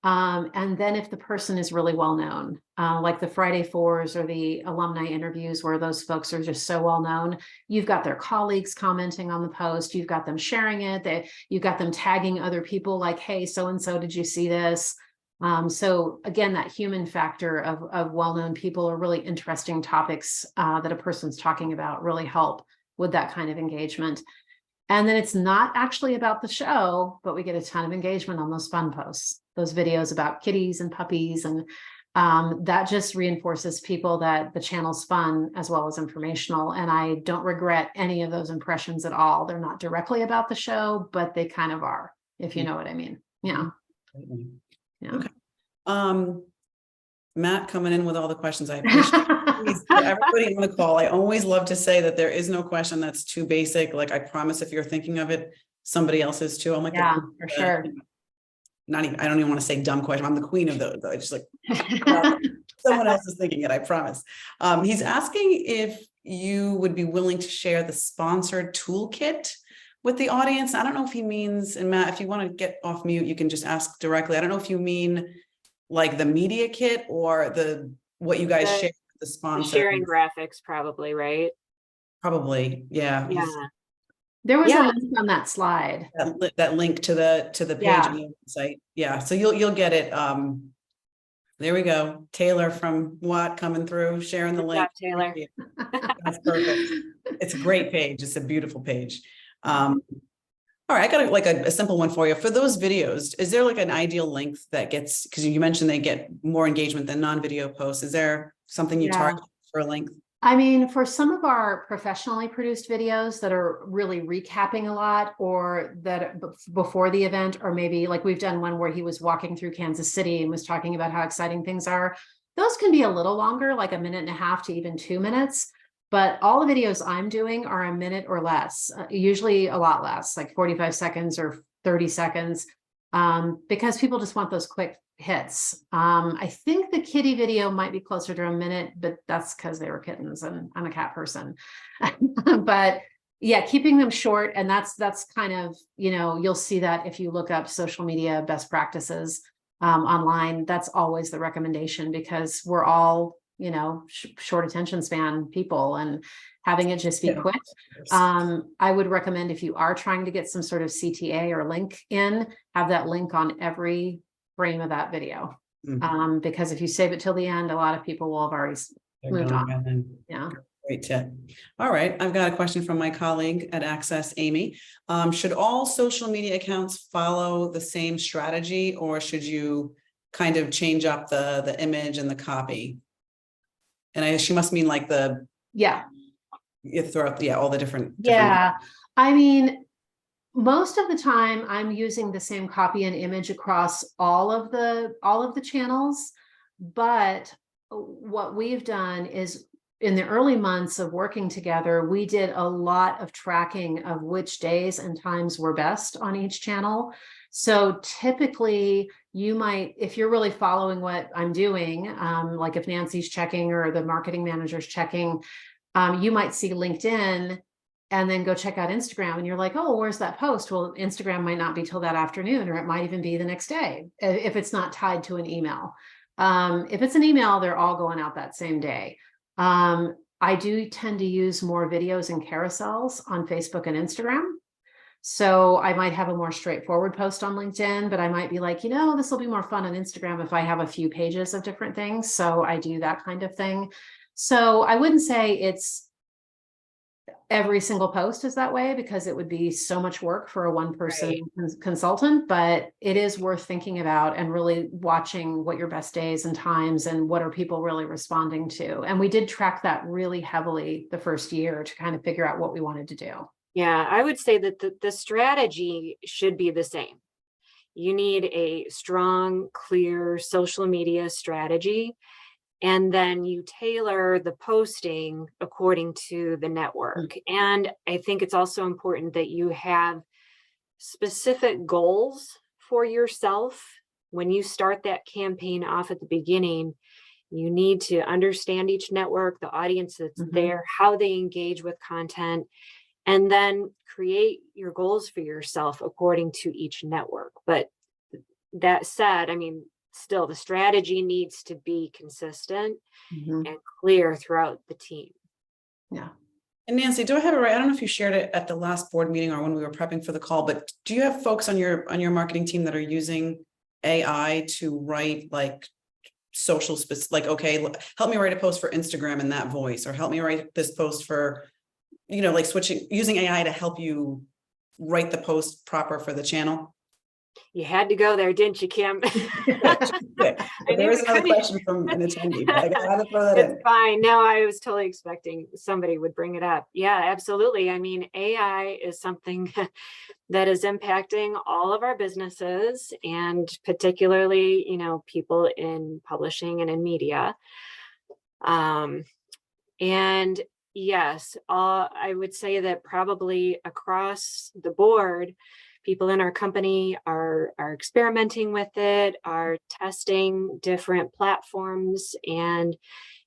And then if the person is really well known, like the Friday Fours or the alumni interviews where those folks are just so well known, you've got their colleagues commenting on the post, you've got them sharing it, you've got them tagging other people like, hey, so-and-so, did you see this? So again, that human factor of well-known people or really interesting topics that a person's talking about really help with that kind of engagement. And then it's not actually about the show, but we get a ton of engagement on those fun posts, those videos about kitties and puppies. And that just reinforces people that the channel's fun as well as informational. And I don't regret any of those impressions at all. They're not directly about the show, but they kind of are, if you know what I mean. Yeah. Yeah. Okay. Matt coming in with all the questions. I appreciate everybody on the call. I always love to say that there is no question that's too basic. Like, I promise if you're thinking of it, somebody else is too. I'm like, yeah, for sure. not even, I don't even want to say dumb question. I'm the queen of those. I just like, someone else is thinking it, I promise. He's asking if you would be willing to share the sponsored toolkit with the audience. I don't know if he means, and Matt, if you want to get off mute, you can just ask directly. I don't know if you mean like the media kit or what you guys share with the sponsor. Sharing graphics, probably, right? Probably, yeah. Yeah. There was a link on that slide. That link to the page on the website. Yeah, so you'll get it. There we go. Taylor from Watt coming through, sharing the link. Taylor. That's perfect. It's a great page. It's a beautiful page. All right, I got a simple one for you. For those videos, is there like an ideal length that gets, because you mentioned they get more engagement than non-video posts. Is there something you target for a length? I mean, for some of our professionally produced videos that are really recapping a lot, or that before the event, or maybe like we've done one where he was walking through Kansas City and was talking about how exciting things are. Those can be a little longer, like 1.5 minutes to even 2 minutes. But all the videos I'm doing are 1 minute or less, usually a lot less, like 45 seconds or 30 seconds, because people just want those quick hits. I think the kitty video might be closer to 1 minute, but that's because they were kittens and I'm a cat person. But yeah, keeping them short. And that's kind of, you'll see that if you look up social media best practices online. That's always the recommendation, because we're all, short attention span people, and having it just be quick. I would recommend, if you are trying to get some sort of CTA or link in, have that link on every frame of that video. Because if you save it till the end, a lot of people will have already moved on. Yeah. Great tip. All right. I've got a question from my colleague at Access, Amy. Should all social media accounts follow the same strategy, or should you kind of change up the image and the copy? And she must mean like you throw out all the different. I mean, most of the time I'm using the same copy and image across all of the channels. But what we've done is, in the early months of working together, we did a lot of tracking of which days and times were best on each channel. So typically you might, if you're really following what I'm doing, like if Nancy's checking or the marketing manager's checking, you might see LinkedIn and then go check out Instagram, and you're like, oh, where's that post? Well, Instagram might not be till that afternoon, or it might even be the next day if it's not tied to an email. If it's an email, they're all going out that same day. I do tend to use more videos and carousels on Facebook and Instagram. So I might have a more straightforward post on LinkedIn, but I might be like, this will be more fun on Instagram if I have a few pages of different things. So I do that kind of thing. So I wouldn't say it's every single post is that way, because it would be so much work for a one-person consultant, but it is worth thinking about and really watching what your best days and times and what are people really responding to. And we did track that really heavily the first year to kind of figure out what we wanted to do. Yeah, I would say that the strategy should be the same. You need a strong, clear social media strategy, and then you tailor the posting according to the network. And I think it's also important that you have specific goals for yourself. When you start that campaign off at the beginning, you need to understand each network, the audience that's there, how they engage with content, and then create your goals for yourself according to each network. But that said, I mean, still the strategy needs to be consistent and clear throughout the team. Yeah. And Nancy, do I have it right? I don't know if you shared it at the last board meeting or when we were prepping for the call, but do you have folks on your marketing team that are using AI to write like social specific, like, okay, help me write a post for Instagram in that voice, or help me write this post for, like using AI to help you write the post proper for the channel? You had to go there, didn't you, Kim? There is another question from an attendee, but I got to throw that in. It's fine. No, I was totally expecting somebody would bring it up. Yeah, absolutely. I mean, AI is something that is impacting all of our businesses, and particularly, people in publishing and in media. And yes, I would say that probably across the board, people in our company are experimenting with it, are testing different platforms and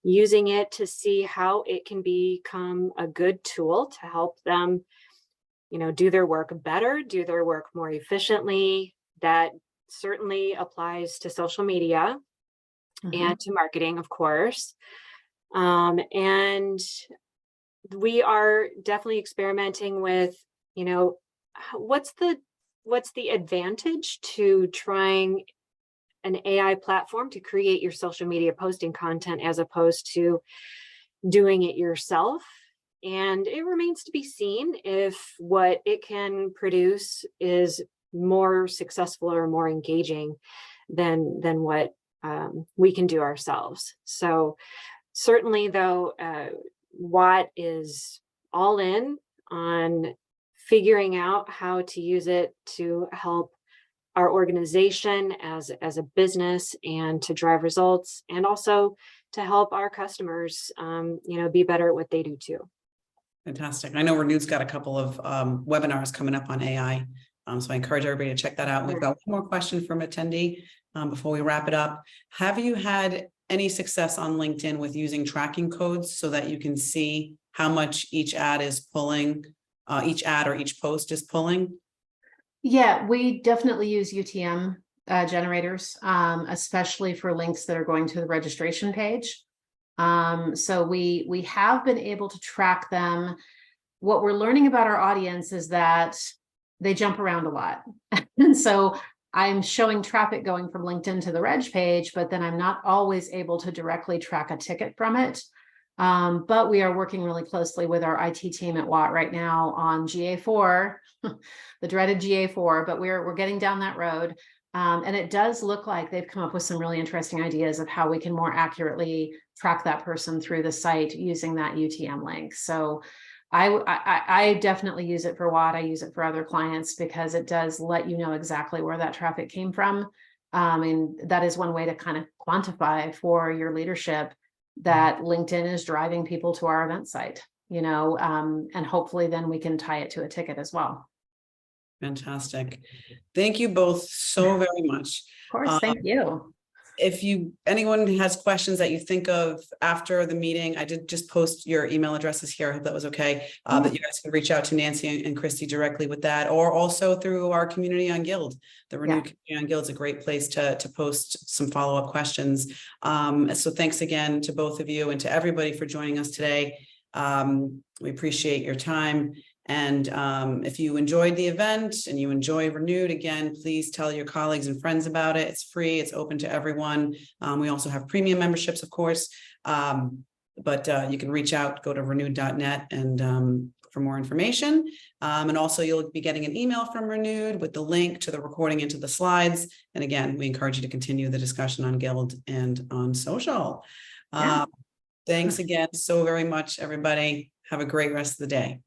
using it to see how it can become a good tool to help them, do their work better, do their work more efficiently. That certainly applies to social media and to marketing, of course. And we are definitely experimenting with, what's the advantage to trying an AI platform to create your social media posting content as opposed to doing it yourself. And it remains to be seen if what it can produce is more successful or more engaging than what we can do ourselves. So certainly, though, Watt is all in on figuring out how to use it to help our organization as a business and to drive results, and also to help our customers, be better at what they do too. Fantastic. I know Renewed's got a couple of webinars coming up on AI. So I encourage everybody to check that out. We've got one more question from attendee before we wrap it up. Have you had any success on LinkedIn with using tracking codes so that you can see how much each ad is pulling, each ad or each post is pulling? Yeah, we definitely use UTM generators, especially for links that are going to the registration page. So we have been able to track them. What we're learning about our audience is that they jump around a lot. And so I'm showing traffic going from LinkedIn to the reg page, but then I'm not always able to directly track a ticket from it. But we are working really closely with our IT team at Watt right now on GA4, the dreaded GA4, but we're getting down that road. And it does look like they've come up with some really interesting ideas of how we can more accurately track that person through the site using that UTM link. So I definitely use it for Watt. I use it for other clients because it does let you know exactly where that traffic came from. And that is one way to kind of quantify for your leadership that LinkedIn is driving people to our event site, and hopefully then we can tie it to a ticket as well. Fantastic. Thank you both so very much. Of course, thank you. If anyone has questions that you think of after the meeting, I did just post your email addresses here. I hope that was okay. That you guys can reach out to Nancy and Christy directly with that, or also through our community on Guild. The Renewed Community on Guild is a great place to post some follow-up questions. So thanks again to both of you and to everybody for joining us today. We appreciate your time. And if you enjoyed the event and you enjoy Renewed, again, please tell your colleagues and friends about it. It's free. It's open to everyone. We also have premium memberships, of course. But you can reach out, go to renewed.net and for more information. And also you'll be getting an email from Renewed with the link to the recording and to the slides. And again, we encourage you to continue the discussion on Guild and on social. Thanks again so very much, everybody. Have a great rest of the day.